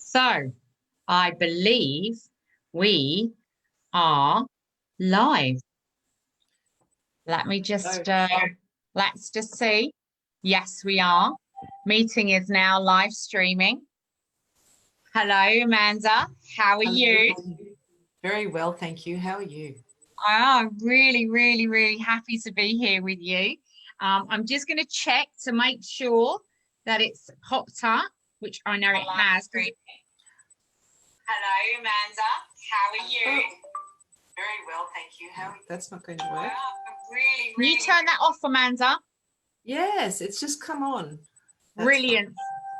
So I believe we are live. Let me Oh, let's just see. Yes, we are. Meeting is now live streaming. Hello, Amanda. How are hello. you? Very well, thank you. How are you? I'm really, really, really happy to be here with you. I'm just going to check to make sure that it's popped up, which I know it has. Hello, Amanda. How are you? Very well, thank you. How are you? That's not going to work. Really, Can you turn that off, Amanda? Yes, it's just come on. Brilliant,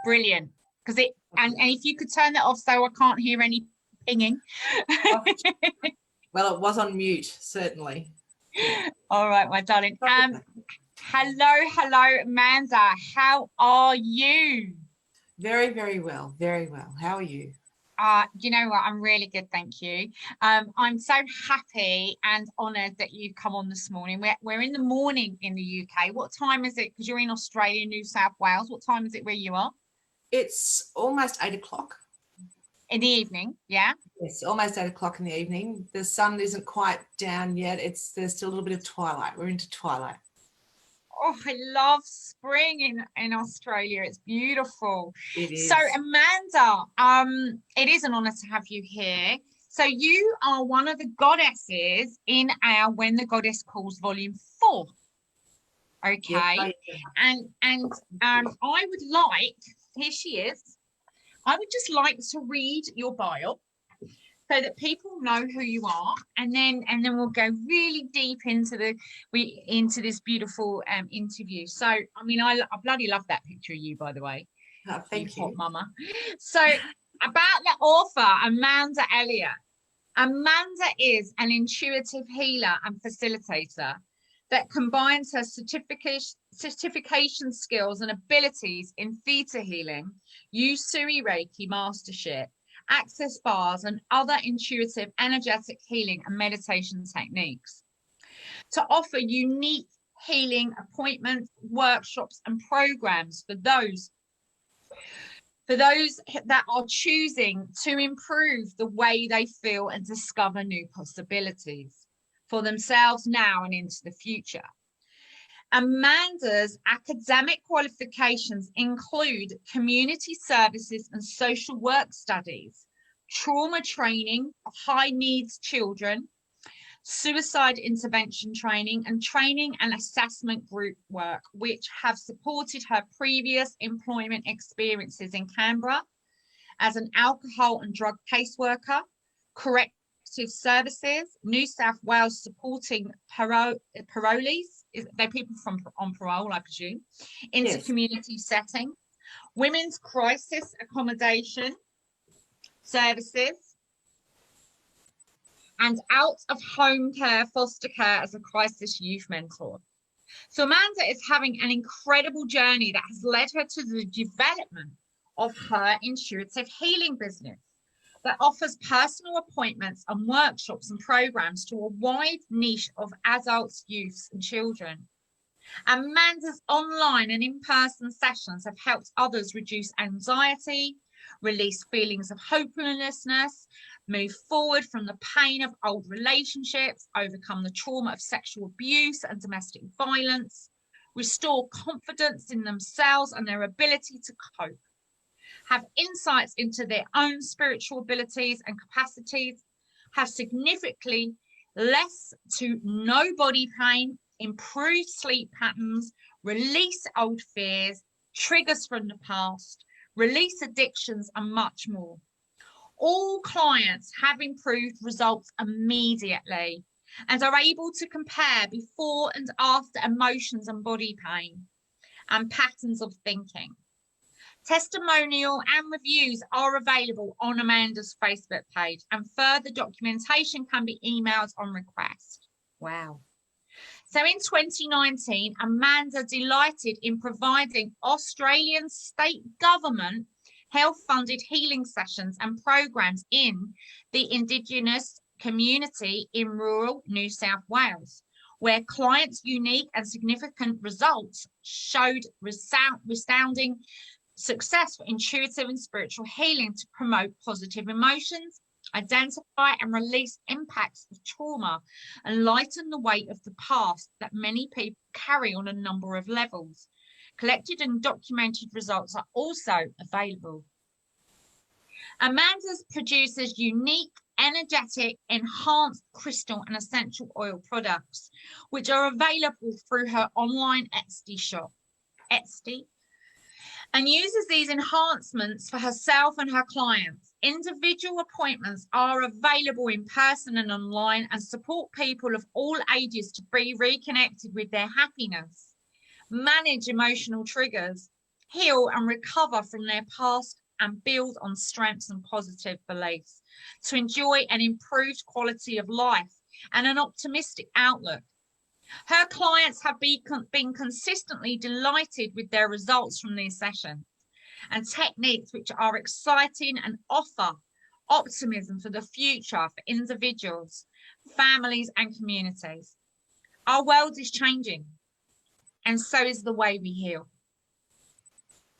brilliant. Because and if you could turn that off so I can't hear any pinging. Well, it was on mute, certainly. All right, my darling. Hello, Amanda. How are you? Very, very well. Very well. How are you? You know what? I'm really good, thank you. I'm so happy and honoured that you've come on this morning. We're in the morning in the UK. What time is it? Because you're in Australia, New South Wales. What time is it where you are? It's almost 8 o'clock. In the evening, yeah? It's almost 8 o'clock in the evening. The sun isn't quite down yet. There's still a little bit of twilight. We're into twilight. Oh, I love spring in Australia. It's beautiful. It is. So, Amanda, it is an honor to have you here. So you are one of the goddesses in our When the Goddess Calls Volume 4. Okay. Yes, and I would like, here she is. I would just like to read your bio so that people know who you are, and then we'll go really deep into this beautiful interview. So I mean, I bloody love that picture of you, by the way. Thank you. Hot mama. So about the author, Amanda Elliott. Amanda is an intuitive healer and facilitator that combines her certification skills and abilities in theta healing, Usui Reiki mastership, access bars, and other intuitive energetic healing and meditation techniques to offer unique healing appointments, workshops, and programs for those that are choosing to improve the way they feel and discover new possibilities for themselves now and into the future. Amanda's academic qualifications include community services and social work studies, trauma training of high needs children, suicide intervention training, and training and assessment group work, which have supported her previous employment experiences in Canberra as an alcohol and drug caseworker, corrective services, New South Wales supporting parolees, they're people on parole, I presume, into Yes. community setting, women's crisis accommodation services, and out of home care, foster care as a crisis youth mentor. So Amanda is having an incredible journey that has led her to the development of her intuitive healing business that offers personal appointments and workshops and programs to a wide niche of adults, youths, and children. Amanda's online and in-person sessions have helped others reduce anxiety, release feelings of hopelessness, move forward from the pain of old relationships, overcome the trauma of sexual abuse and domestic violence, restore confidence in themselves and their ability to cope, have insights into their own spiritual abilities and capacities, have significantly less to no body pain, improve sleep patterns, release old fears, triggers from the past, release addictions, and much more. All clients have improved results immediately and are able to compare before and after emotions and body pain and patterns of thinking. Testimonial and reviews are available on Amanda's Facebook page, and further documentation can be emailed on request. Wow. So in 2019, Amanda delighted in providing Australian state government health-funded healing sessions and programs in the Indigenous community in rural New South Wales, where clients' unique and significant results showed resounding success for intuitive and spiritual healing to promote positive emotions, identify and release impacts of trauma, and lighten the weight of the past that many people carry on a number of levels. Collected and documented results are also available. Amanda produces unique, energetic, enhanced crystal and essential oil products, which are available through her online Etsy shop, and uses these enhancements for herself and her clients. Individual appointments are available in person and online, and support people of all ages to be reconnected with their happiness, manage emotional triggers, heal and recover from their past, and build on strengths and positive beliefs to enjoy an improved quality of life and an optimistic outlook. Her clients have been consistently delighted with their results from these sessions and techniques, which are exciting and offer optimism for the future for individuals, families, and communities. Our world is changing, and so is the way we heal.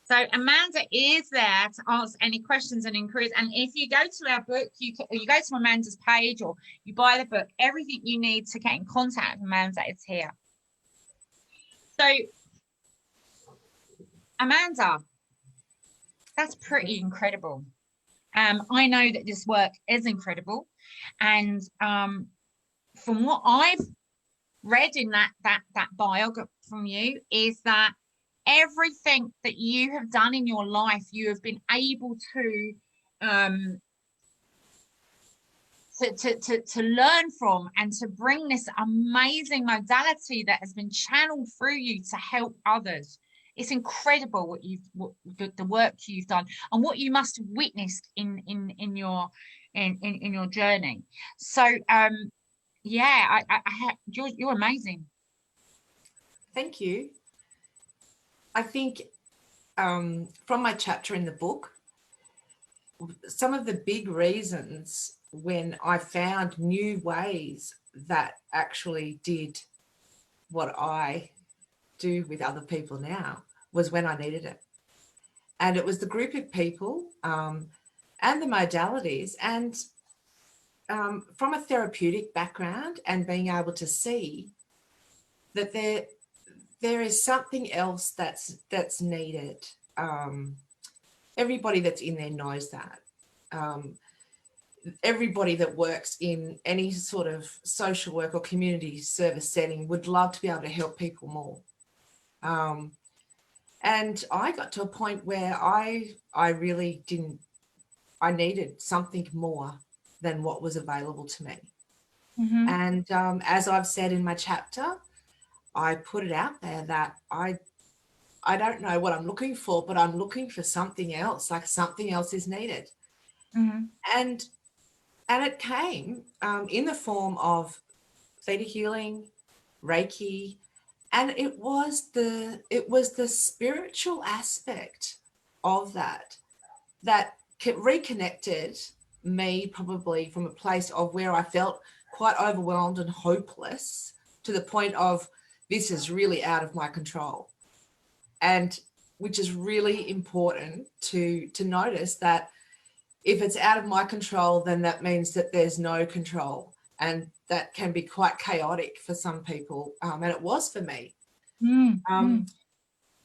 So Amanda is there to answer any questions and inquiries. And if you go to our book, you go to Amanda's page or you buy the book, everything you need to get in contact with Amanda is here. So Amanda, that's pretty incredible. I know that this work is incredible. And from what I've read in that biography from you is that everything that you have done in your life, you have been able to learn from and to bring this amazing modality that has been channeled through you to help others. It's incredible the work you've done and what you must have witnessed in your journey. So yeah, you're amazing. Thank you. I think from my chapter in the book, some of the big reasons when I found new ways that actually did what I do with other people now was when I needed it. And it was the group of people and the modalities, and from a therapeutic background and being able to see that there is something else that's needed. Everybody that's in there knows that. Everybody that works in any sort of social work or community service setting would love to be able to help people more. And I got to a point where I really didn't, I needed something more than what was available to me. Mm-hmm. And as I've said in my chapter, I put it out there that I don't know what I'm looking for, but I'm looking for something else, like something else is needed. Mm-hmm. And it came in the form of theta healing, Reiki, and it was the spiritual aspect of that reconnected me, probably from a place of where I felt quite overwhelmed and hopeless, to the point of this is really out of my control. And which is really important to notice, that if it's out of my control, then that means that there's no control. And that can be quite chaotic for some people. And it was for me. From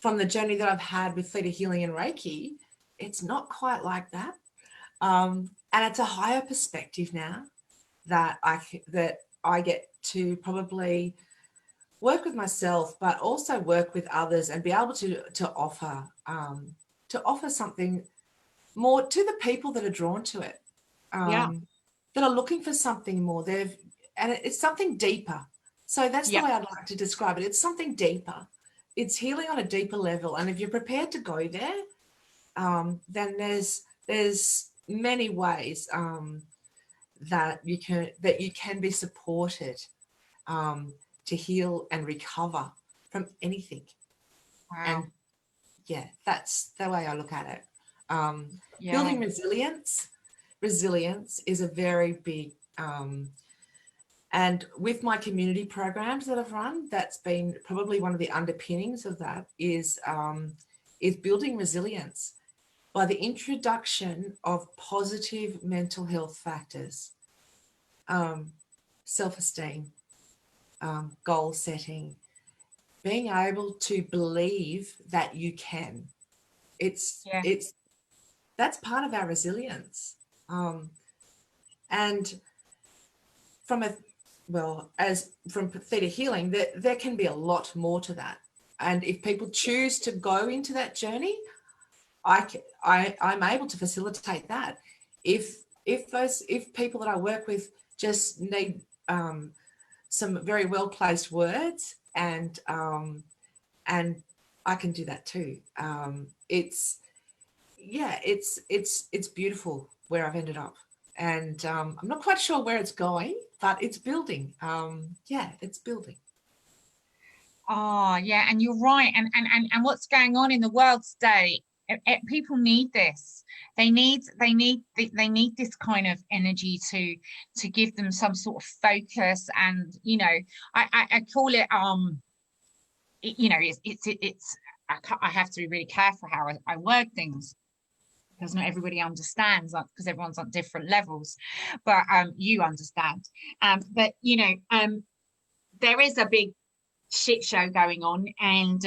the journey that I've had with theta healing and Reiki, it's not quite like that. And it's a higher perspective now that I get to probably work with myself, but also work with others and be able to offer something more to the people that are drawn to it, that are looking for something more. And it's something deeper. So that's the way I'd like to describe it. It's something deeper. It's healing on a deeper level. And if you're prepared to go there, then there's many ways that you can be supported to heal and recover from anything. Wow. And yeah, that's the way I look at it. Building resilience is a very big, and with my community programs that I've run, that's been probably one of the underpinnings of that is is building resilience by the introduction of positive mental health factors, self-esteem, goal setting, being able to believe that you can. It's that's part of our resilience. And from theta healing, there can be a lot more to that. And if people choose to go into that journey, I'm able to facilitate that. If people that I work with just need some very well placed words, and I can do that too. It's beautiful where I've ended up, and I'm not quite sure where it's going, but it's building. It's building. Oh, yeah, and you're right. And what's going on in the world today? People need this. They need this kind of energy to give them some sort of focus. And I call it I have to be really careful how I word things, because not everybody understands, because everyone's on different levels, but you understand. But there is a big shit show going on, and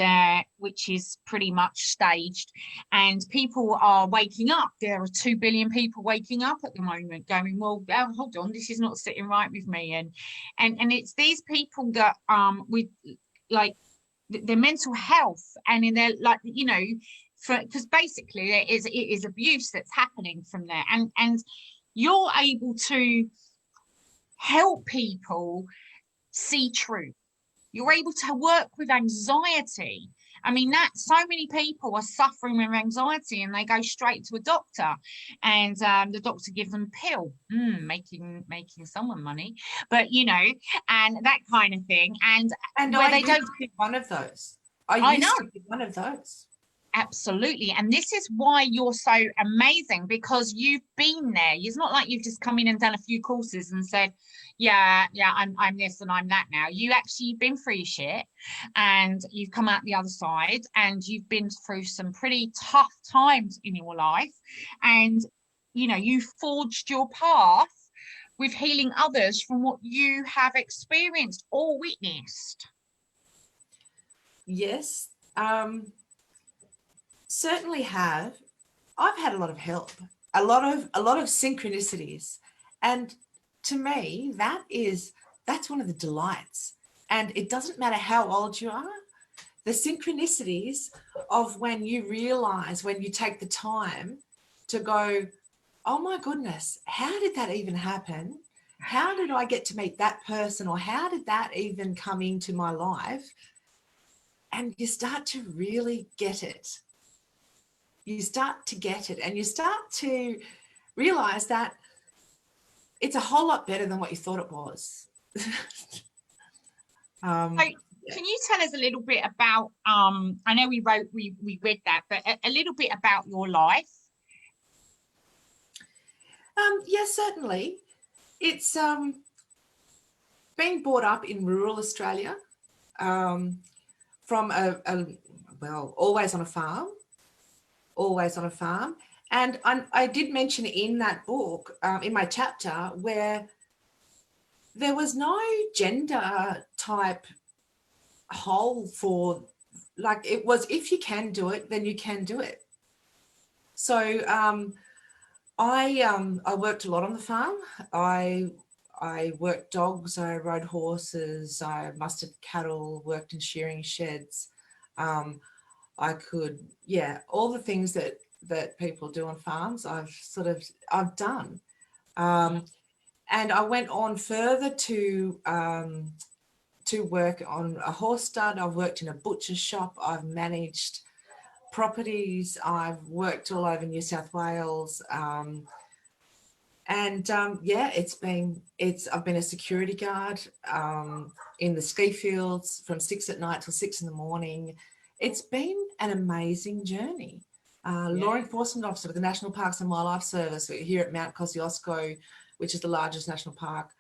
which is pretty much staged, and people are waking up. There are 2 billion people waking up at the moment going, well, hold on, this is not sitting right with me. And it's these people that with like their mental health, and in their because basically it is abuse that's happening from there, and you're able to help people see truth. You're able to work with anxiety. I mean, that so many people are suffering with anxiety, and they go straight to a doctor, and the doctor gives them a pill, making someone money, but and that kind of thing. And where they don't be one of those. I used to be one of those. Absolutely. And this is why you're so amazing, because you've been there. It's not like you've just come in and done a few courses and said, yeah, I'm this and I'm that now. You've been through your shit, and you've come out the other side, and you've been through some pretty tough times in your life, and you forged your path with healing others from what you have experienced or witnessed. Yes. Certainly have. I've had a lot of help, a lot of synchronicities, and to me that's one of the delights. And it doesn't matter how old you are, the synchronicities of when you realize, when you take the time to go, oh my goodness, how did that even happen? How did I get to meet that person, or how did that even come into my life? And you start to really get it. You start to get it, and you start to realize that it's a whole lot better than what you thought it was. Can you tell us a little bit about, I know we read that, but a little bit about your life? Yes, certainly. It's being brought up in rural Australia, from always on a farm. And I did mention in that book, in my chapter, where there was no gender type hole for, like, it was, if you can do it, then you can do it. So I worked a lot on the farm. I worked dogs, I rode horses, I mustered cattle, worked in shearing sheds. I could, all the things that people do on farms, I've done. And I went on further to work on a horse stud. I've worked in a butcher's shop. I've managed properties. I've worked all over New South Wales. I've been a security guard in the ski fields from 6 at night till 6 in the morning. It's been an amazing journey. Law enforcement officer with the National Parks and Wildlife Service here at Mount Kosciuszko, which is the largest national park.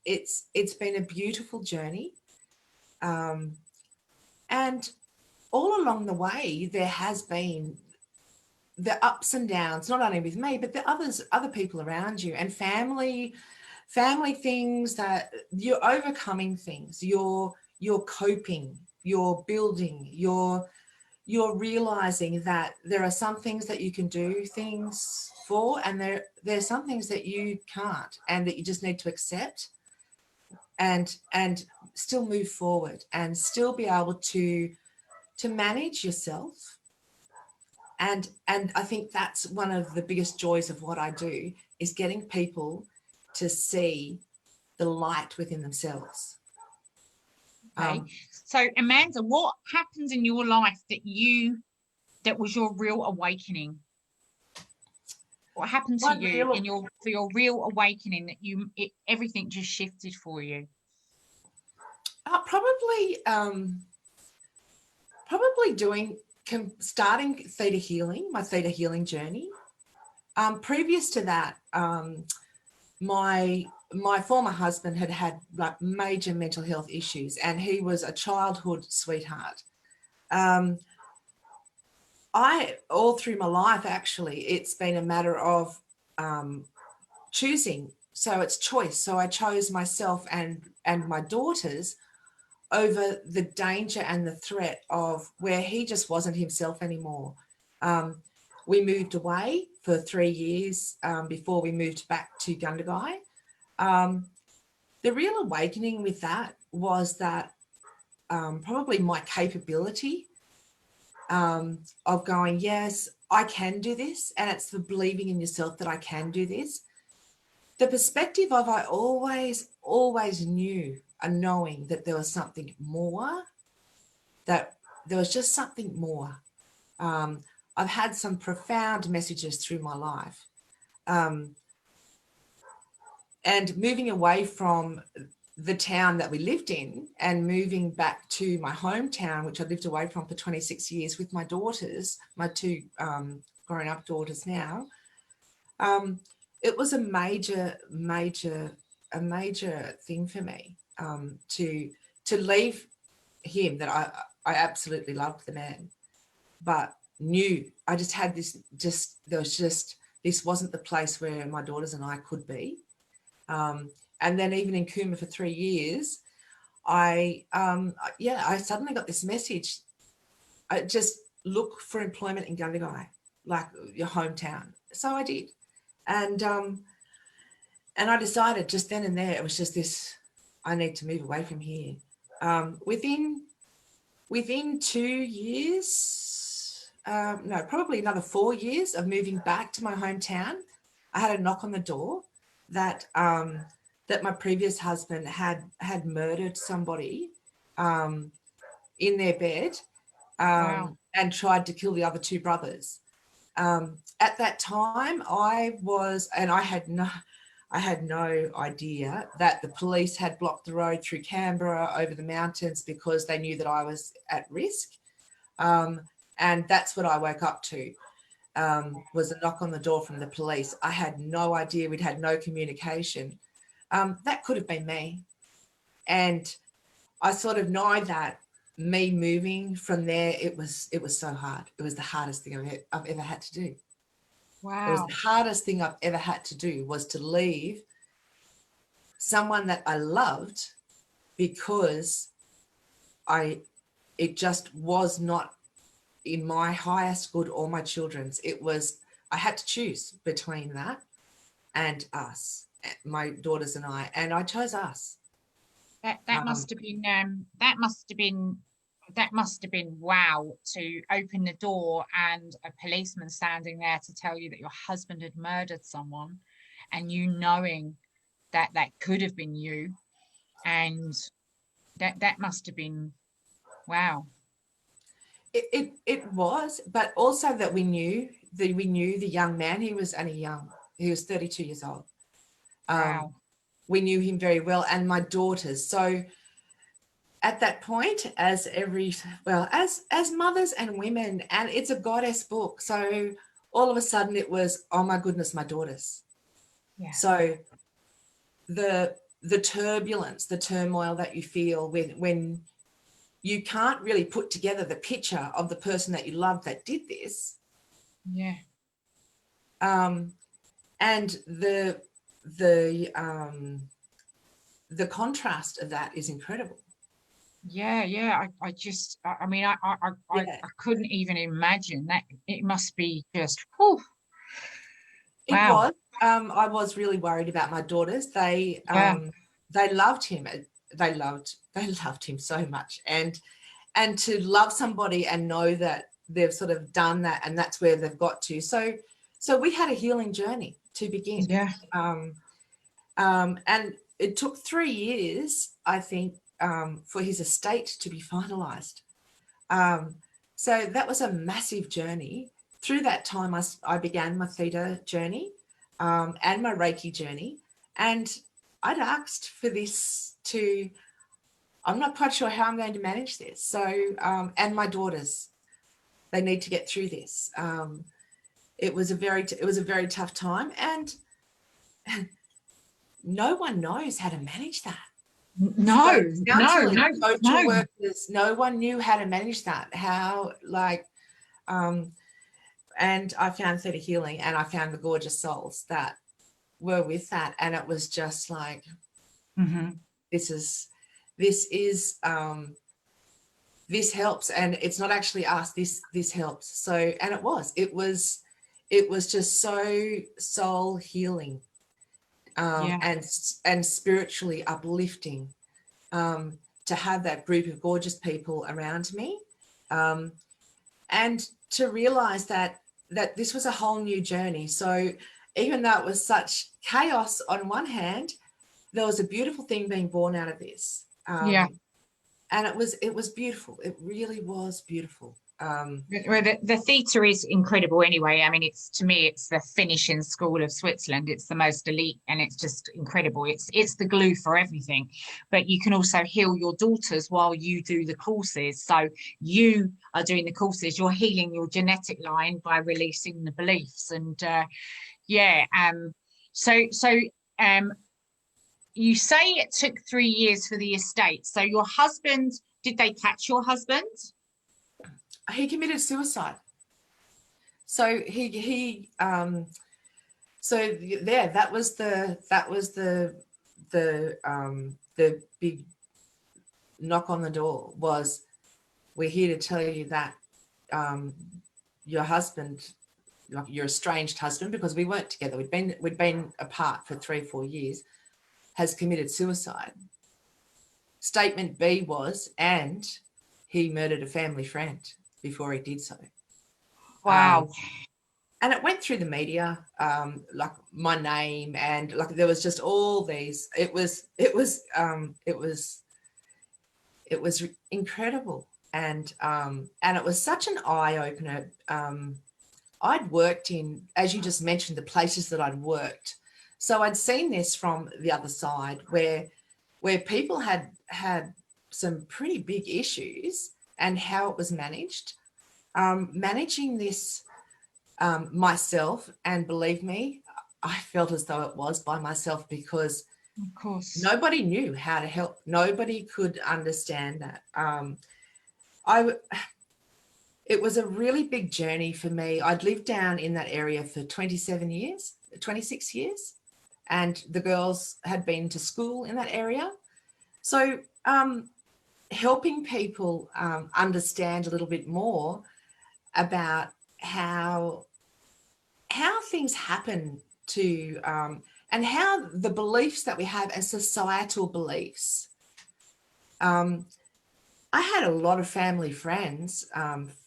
It's been a beautiful journey. And all along the way, there has been the ups and downs, not only with me, but the other people around you, and family things that you're overcoming, things you're coping, you're building, you're realizing that there are some things that you can do things for, and there's some things that you can't, and that you just need to accept and still move forward and still be able to manage yourself. And I think that's one of the biggest joys of what I do, is getting people to see the light within themselves. Okay. So Amanda, what happened in your life that was your real awakening? What happened to you for your real awakening that everything just shifted for you? Probably starting theta healing, my theta healing journey. Previous to that, my former husband had like major mental health issues, and he was a childhood sweetheart. I, all through my life, actually, it's been a matter of choosing. So it's choice. So I chose myself and my daughters over the danger and the threat of where he just wasn't himself anymore. We moved away for 3 years before we moved back to Gundagai. The real awakening with that was that probably my capability of going, yes, I can do this, and it's the believing in yourself that I can do this. The perspective of I always knew, a knowing that there was something more, that there was just something more. I've had some profound messages through my life. And moving away from the town that we lived in and moving back to my hometown, which I lived away from for 26 years with my daughters, my two grown up daughters now, it was a major thing for me to leave him, that I absolutely loved the man, but knew I just had this, this wasn't the place where my daughters and I could be. And then even in Cooma for 3 years, I suddenly got this message. I just look for employment in Gundagai, like your hometown. So I did. And I decided just then and there, it was just this, I need to move away from here. Within 2 years, probably another 4 years of moving back to my hometown, I had a knock on the door that my previous husband had murdered somebody in their bed, Wow. and tried to kill the other two brothers. At that time, I had no idea that the police had blocked the road through Canberra over the mountains because they knew that I was at risk. And that's what I woke up to, was a knock on the door from the police. I had no idea. We'd had no communication. That could have been me. And I sort of know that me moving from there, it was so hard. It was the hardest thing I've ever had to do. Wow. It was the hardest thing I've ever had to do, was to leave someone that I loved because it just was not in my highest good or my children's. I had to choose between that and us, my daughters and I chose us. That must have been wow, to open the door and a policeman standing there to tell you that your husband had murdered someone, and you knowing that could have been you, and that must have been wow. It was, but also that we knew the young man. He was only young. He was 32 years old. Wow. We knew him very well, and my daughters. So at that point, as mothers and women, and it's a goddess book. So all of a sudden it was, oh my goodness, my daughters. Yeah. So the turbulence, the turmoil that you feel when you can't really put together the picture of the person that you love that did this. Yeah. And the contrast of that is incredible. Yeah. I mean, I Yeah, couldn't even imagine that. It must be just, whew, it wow. was. I was really worried about my daughters. Yeah. They loved him. They loved him so much. And to love somebody and know that they've sort of done that and that's where they've got to. So we had a healing journey to begin. Yeah. And it took 3 years, I think, for his estate to be finalised. So that was a massive journey. Through that time, I began my theta journey and my Reiki journey. And I'd asked for this to, I'm not quite sure how I'm going to manage this. So, and my daughters, they need to get through this. It was a very tough time, and no one knows how to manage that. No, Counseling, no. social workers, no one knew how to manage that. How, like, and I found theta healing, and I found the gorgeous souls that were with that, and it was just like, this is this helps, and it's not actually us. This helps. So, and it was just so soul healing, and spiritually uplifting, to have that group of gorgeous people around me, and to realize that this was a whole new journey. So even though it was such chaos on one hand, there was a beautiful thing being born out of this. And it was beautiful. It really was beautiful. Well, the theta is incredible anyway. I mean, to me, it's the finishing school of Switzerland. It's the most elite, and it's just incredible. It's the glue for everything. But you can also heal your daughters while you do the courses. So you are doing the courses, you're healing your genetic line by releasing the beliefs. And you say it took 3 years for the estate. So your husband, did they catch your husband? He committed suicide. So that was the big knock on the door. Was, we're here to tell you that your husband, like your estranged husband, because we weren't together, we'd been apart for 3 or 4 years, has committed suicide. Statement B was, and he murdered a family friend before he did so. Wow. And it went through the media, like my name, and like there was just all these. It was incredible, and it was such an eye opener. I'd worked in, as you just mentioned, the places that I'd worked, so I'd seen this from the other side, where people had some pretty big issues and how it was managed. Managing this myself, and believe me, I felt as though it was by myself, because of course nobody knew how to help. Nobody could understand that. It was a really big journey for me. I'd lived down in that area for 26 years, and the girls had been to school in that area. So helping people understand a little bit more about how things happen to, and how the beliefs that we have as societal beliefs. I had a lot of family friends,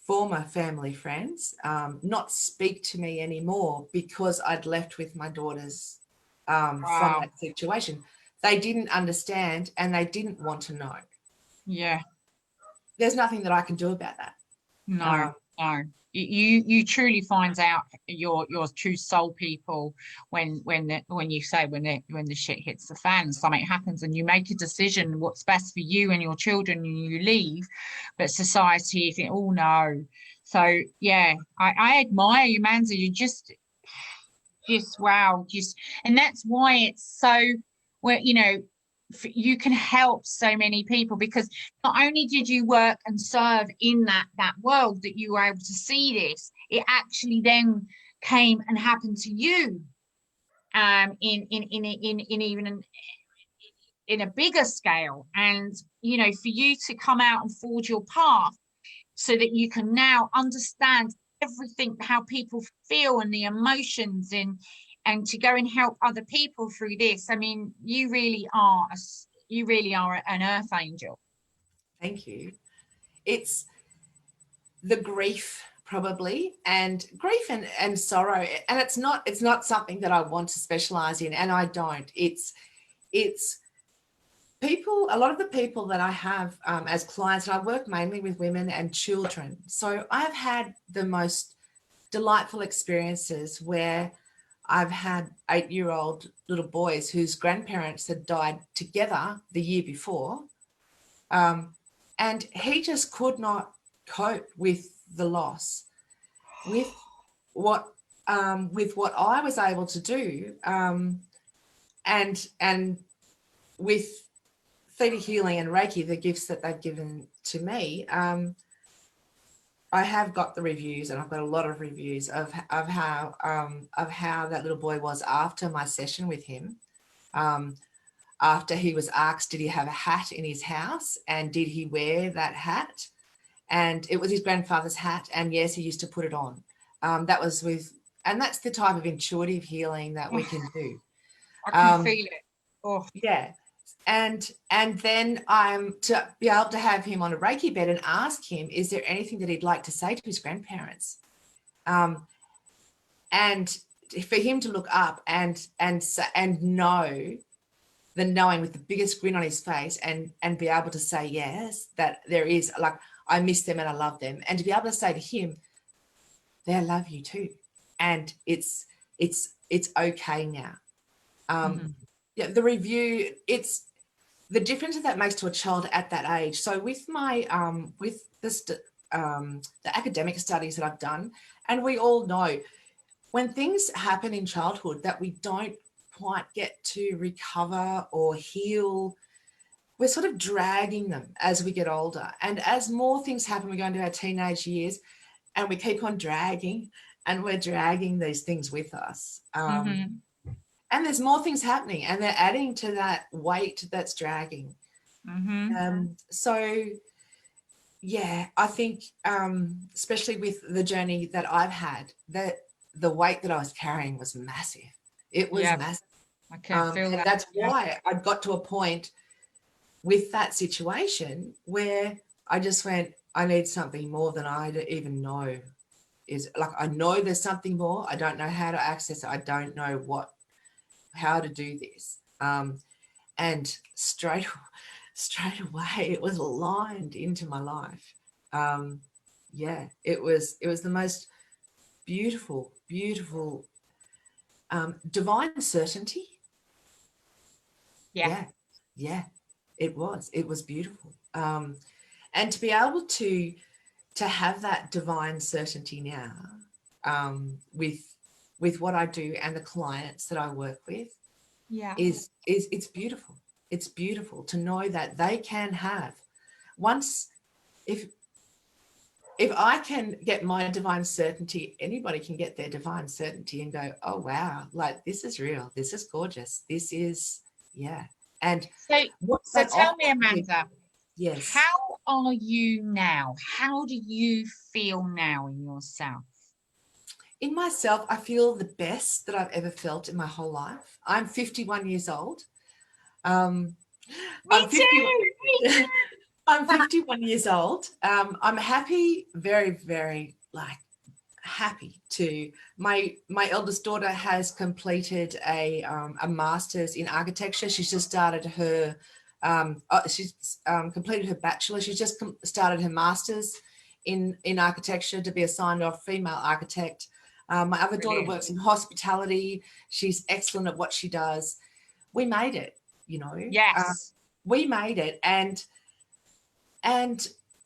former family friends, not speak to me anymore because I'd left with my daughters from that situation. They didn't understand, and they didn't want to know. Yeah. There's nothing that I can do about that. No. You truly find out your true soul people when the shit hits the fan, something happens, and you make a decision what's best for you and your children, and you leave, but society think, oh no. So yeah, I admire you, Amanda. You just wow, and that's why it's so, well, you can help so many people, because not only did you work and serve in that world, that you were able to see this, it actually then came and happened to you, in even in a bigger scale. And for you to come out and forge your path, so that you can now understand everything, how people feel and the emotions, and to go and help other people through this. I mean, you really are an earth angel. Thank you. It's the grief, probably, and grief and sorrow, and it's not something that I want to specialize in, and I don't. It's people, a lot of the people that I have as clients, and I work mainly with women and children, so I've had the most delightful experiences where I've had 8-year-old little boys whose grandparents had died together the year before, and he just could not cope with the loss, with what I was able to do, and with theta healing and Reiki, the gifts that they've given to me. I have got the reviews, and I've got a lot of reviews of how that little boy was after my session with him. After he was asked, did he have a hat in his house, and did he wear that hat? And it was his grandfather's hat, and yes, he used to put it on. And that's the type of intuitive healing that we can do. I can feel it. Oh, yeah. And then I'm to be able to have him on a Reiki bed and ask him, is there anything that he'd like to say to his grandparents? And for him to look up and know, the knowing with the biggest grin on his face, and be able to say, yes, that there is, like, I miss them and I love them. And to be able to say to him, they love you too. And it's okay now. Yeah, the review, it's the difference that makes to a child at that age. So with my with the academic studies that I've done, and we all know when things happen in childhood that we don't quite get to recover or heal, we're sort of dragging them as we get older. And as more things happen, we go into our teenage years and we keep on dragging, and we're dragging these things with us. And there's more things happening, and they're adding to that weight that's dragging. So, yeah, I think, especially with the journey that I've had, that the weight that I was carrying was massive. It was massive. I can feel that. That's why I got to a point with that situation where I just went, I need something more than I even know. Is like, I know there's something more. I don't know how to access it. I don't know how to do this. And straight away, it was aligned into my life. It was the most beautiful divine certainty. It was beautiful. And to be able to have that divine certainty now, with what I do and the clients that I work with, is it's beautiful. It's beautiful to know that they can have, once, if I can get my divine certainty, anybody can get their divine certainty and go, oh wow, like, this is real, this is gorgeous, this is, And so tell me, Amanda, yes, how are you now? How do you feel now in yourself? In myself, I feel the best that I've ever felt in my whole life. I'm 51 years old. Me too. I'm 51 years old. I'm happy, very, very happy to. My eldest daughter has completed a master's in architecture. She's just started her. She's completed her bachelor. She's just started her master's in architecture to be a signed off female architect. My other daughter works in hospitality. She's excellent at what she does. We made it, Yes. We made it, and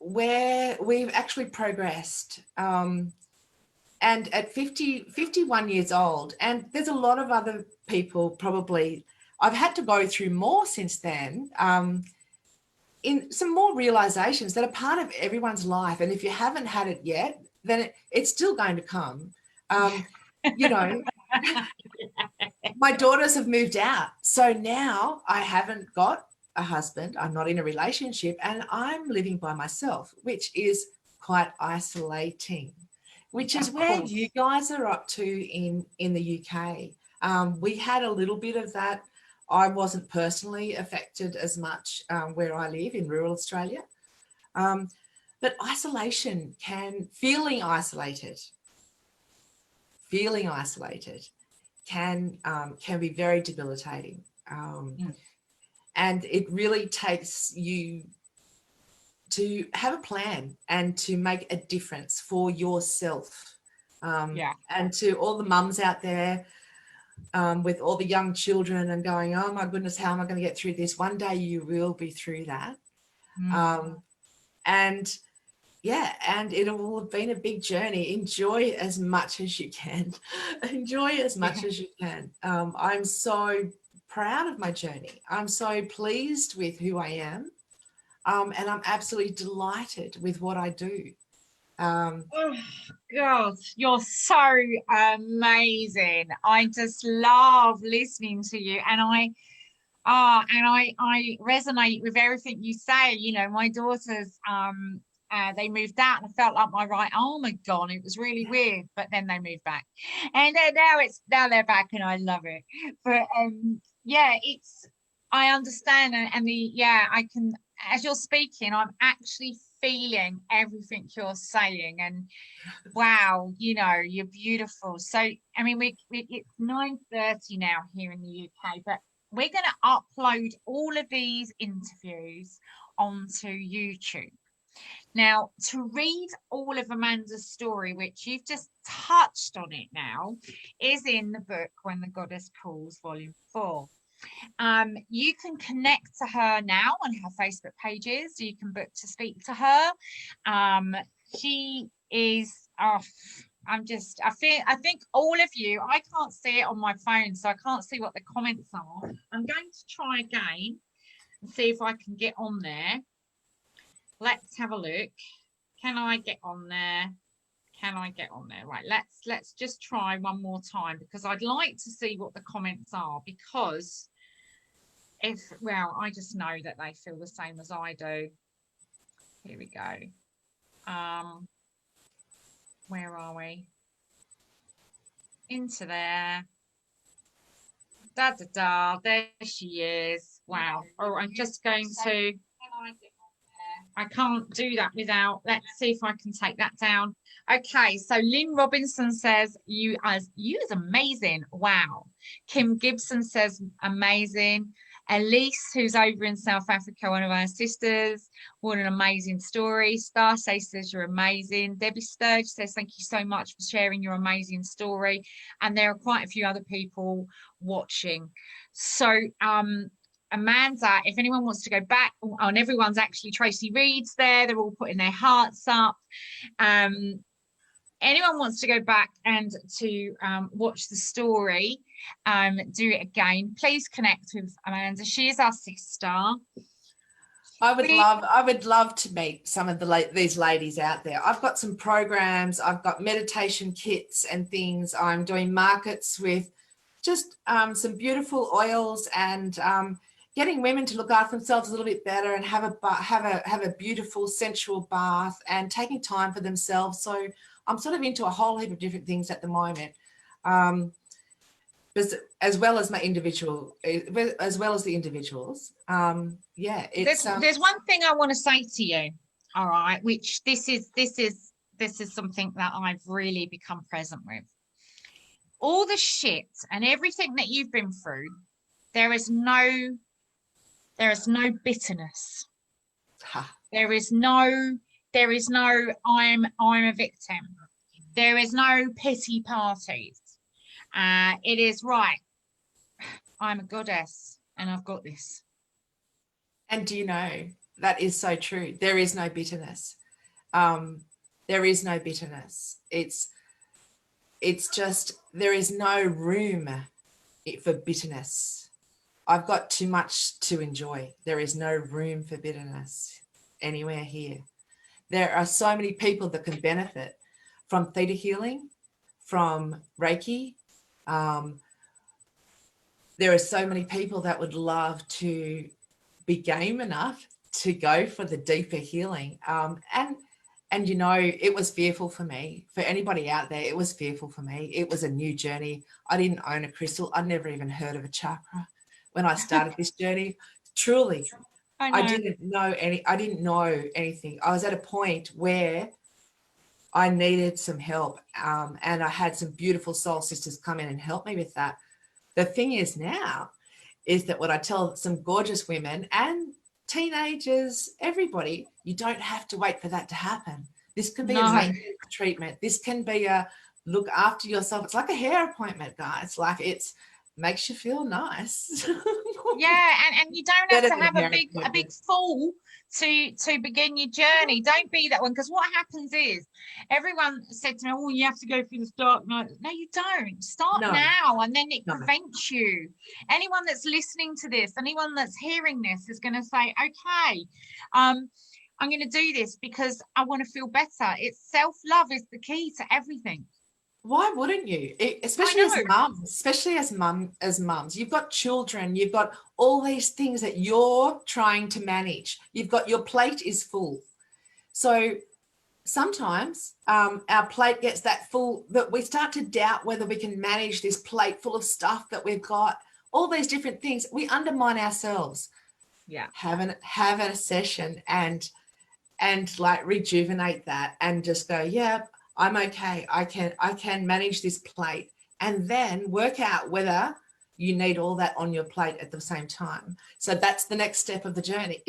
we've actually progressed. And at 51 years old, and there's a lot of other people probably, I've had to go through more since then, in some more realizations that are part of everyone's life. And if you haven't had it yet, then it's still going to come. You know, my daughters have moved out. So now I haven't got a husband. I'm not in a relationship, and I'm living by myself, which is quite isolating, which is where you guys are up to in the UK. We had a little bit of that. I wasn't personally affected as much where I live in rural Australia. But isolation feeling isolated can be very debilitating. And it really takes you to have a plan and to make a difference for yourself. And to all the mums out there with all the young children and going, oh my goodness, how am I going to get through this? One day you will be through that. And it will have been a big journey. Enjoy as much as you can. Enjoy as much as you can. I'm so proud of my journey. I'm so pleased with who I am. And I'm absolutely delighted with what I do. Oh God, you're so amazing. I just love listening to you, and I resonate with everything you say. You know, my daughters they moved out, and I felt like my right arm had gone. It was really weird, but then they moved back, and now they're back, and I love it. But I understand, and I can, as you're speaking, I'm actually feeling everything you're saying, and wow, you know, you're beautiful. So I mean, it's 9:30 now here in the UK, but we're going to upload all of these interviews onto YouTube. Now, to read all of Amanda's story, which you've just touched on it now, is in the book When the Goddess Calls, Volume 4. You can connect to her now on her Facebook pages. You can book to speak to her. She is I think all of you, I can't see it on my phone, so I can't see what the comments are. I'm going to try again and see if I can get on there. Let's have a look. Can I get on there? Right, let's just try one more time, because I'd like to see what the comments are, because I just know that they feel the same as I do. Here we go. Where are we? Into there. There she is. Wow. Oh, I'm just going to, I can't do that without, let's see if I can take that down. Okay, so Lynn Robinson says, you as amazing. Wow. Kim Gibson says, amazing. Elise, who's over in South Africa, one of our sisters, what an amazing story. Starsay says you're amazing. Debbie Sturge says thank you so much for sharing your amazing story. And there are quite a few other people watching. So Amanda, if anyone wants to go back, and everyone's actually, Tracy Reed's there, they're all putting their hearts up. Anyone wants to go back and to watch the story, do it again, please connect with Amanda. She is our sister. I would love to meet some of these ladies out there. I've got some programs. I've got meditation kits and things. I'm doing markets with just some beautiful oils, and getting women to look after themselves a little bit better and have a beautiful sensual bath and taking time for themselves. So I'm sort of into a whole heap of different things at the moment, as well as the individuals. There's one thing I want to say to you, all right, which this is something that I've really become present with. All the shit and everything that you've been through, there is no bitterness. There is no I'm a victim. There is no pity parties. It is right. I'm a goddess and I've got this. And do you know, that is so true. There is no bitterness. There is no bitterness. It's just, there is no room for bitterness. I've got too much to enjoy. There is no room for bitterness anywhere here. There are so many people that can benefit from theta healing, from Reiki. There are so many people that would love to be game enough to go for the deeper healing. And you know, it was fearful for me. For anybody out there, it was fearful for me. It was a new journey. I didn't own a crystal. I'd never even heard of a chakra when I started this journey. Truly, I didn't know anything. I was at a point where I needed some help, and I had some beautiful soul sisters come in and help me with that. The thing is now is that what I tell some gorgeous women and teenagers, everybody, you don't have to wait for that to happen. This can be a maintenance treatment. This can be a look after yourself. It's like a hair appointment, guys. Like it's makes you feel nice. Yeah, and you don't have to have a big fall to begin your journey. Don't be that one, because what happens is everyone said to me, oh, you have to go through this dark night. No, you don't. Start now, and then it prevents you. Anyone that's listening to this, anyone that's hearing this is going to say, okay, I'm going to do this because I want to feel better. It's self-love is the key to everything. Why wouldn't you? Especially as mums, you've got children, you've got all these things that you're trying to manage. You've got your plate is full. So sometimes our plate gets that full that we start to doubt whether we can manage this plate full of stuff that we've got, all these different things. We undermine ourselves. Yeah. Have a session and like rejuvenate that and just go, yeah, I'm okay. I can manage this plate, and then work out whether you need all that on your plate at the same time. So that's the next step of the journey.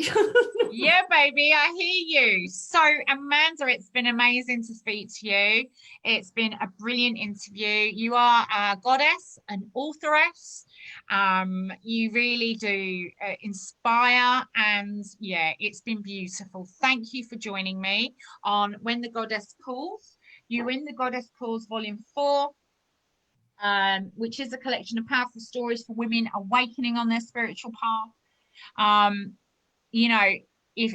Yeah, baby, I hear you. So, Amanda, it's been amazing to speak to you. It's been a brilliant interview. You are a goddess, an authoress. You really do inspire, and yeah, it's been beautiful. Thank you for joining me on When the Goddess Calls. You in the Goddess Calls Volume 4, which is a collection of powerful stories for women awakening on their spiritual path. You know, if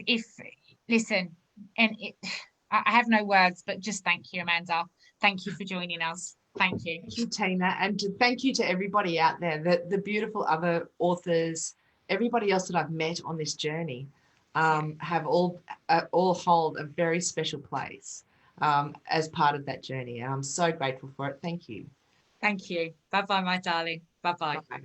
listen, and I have no words, but just thank you, Amanda. Thank you for joining us. Thank you. Thank you, Tina, and thank you to everybody out there, the beautiful other authors, everybody else that I've met on this journey, have all hold a very special place as part of that journey, and I'm so grateful for it. Thank you. Thank you. Bye bye, my darling. Bye bye. Bye.